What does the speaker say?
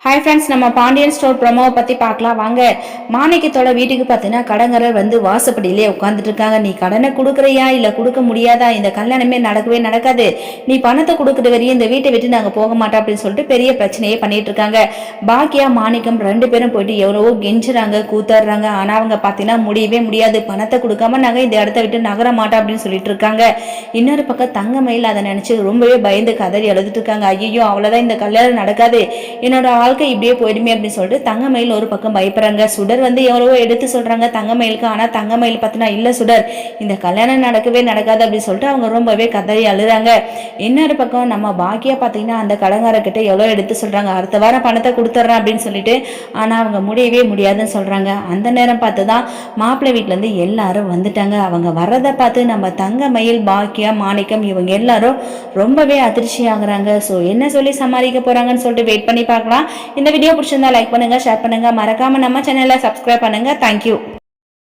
Hi friends, நம்ம Pandian store ப்ரோமோவை பற்றி பார்க்கலாம் வாங்க. மாணிக்கத்தோட வீட்டுக்கு பார்த்தீங்கன்னா கடங்கரர் வந்து வாசப்படியிலே உட்காந்துட்டு இருக்காங்க. நீ கடனை கொடுக்குறியா இல்லை கொடுக்க முடியாதா, இந்த கல்யாணமே நடக்கவே நடக்காது, நீ பணத்தை கொடுக்குற வரையும் இந்த வீட்டை விட்டு நாங்கள் போக மாட்டோம் அப்படின்னு சொல்லிட்டு பெரிய பிரச்சனையே பண்ணிட்டு இருக்காங்க. பாக்கியா மாணிக்கம் ரெண்டு பேரும் போயிட்டு எவ்வளவோ கெஞ்சுறாங்க, கூத்தாடுறாங்க. ஆனால் அவங்க பார்த்தீங்கன்னா முடியவே முடியாது, பணத்தை கொடுக்காம நாங்கள் இந்த இடத்த விட்டு நகர மாட்டோம் அப்படின்னு சொல்லிட்டு இருக்காங்க. இன்னொரு பக்கம் தங்கமயில் அதை நினச்சி ரொம்பவே பயந்து கதறி எழுதிட்டு இருக்காங்க. ஐயோ அவ்வளோதான், இந்த கல்யாணம் நடக்காது, என்னோட வாழ்க்கை இப்படியே போயிடுமே அப்படின்னு சொல்லிட்டு தங்கமயில் ஒரு பக்கம் பயப்படுறாங்க. சுடர் வந்து எவ்வளவோ எடுத்து சொல்றாங்க தங்கமயிலுக்கு. ஆனா தங்கமயில் பார்த்தினா இல்ல சுடர், இந்த கல்யாணம் நடக்கவே நடக்காது அப்படின்னு சொல்லிட்டு அவங்க ரொம்பவே கதறி அழுறாங்க. இன்னொரு பக்கம் நம்ம பாக்கியா பார்த்தீங்கன்னா அந்த கடங்காரர்கிட்ட எவ்வளோ எடுத்து சொல்றாங்க, அடுத்த வாரம் பணத்தை கொடுத்துட்றேன் அப்படின்னு சொல்லிட்டு. ஆனா அவங்க முடியவே முடியாதுன்னு சொல்றாங்க. அந்த நேரம் பார்த்து தான் மாப்பிள்ளை வீட்டுல இருந்து எல்லாரும் வந்துட்டாங்க. அவங்க வர்றதை பார்த்து நம்ம தங்கமயில், பாக்கியா, மாணிக்கம் இவங்க எல்லாரும் ரொம்பவே அதிர்ச்சி ஆகுறாங்க. ஸோ என்ன சொல்லி சமாளிக்க போறாங்கன்னு சொல்லிட்டு வெயிட் பண்ணி பார்க்கலாம். இந்த வீடியோ பிடிச்சிருந்தா லைக் பண்ணுங்க, ஷேர் பண்ணுங்க, மறக்காம நம்ம சேனலை சப்ஸ்கிரைப் பண்ணுங்க. தேங்க்யூ.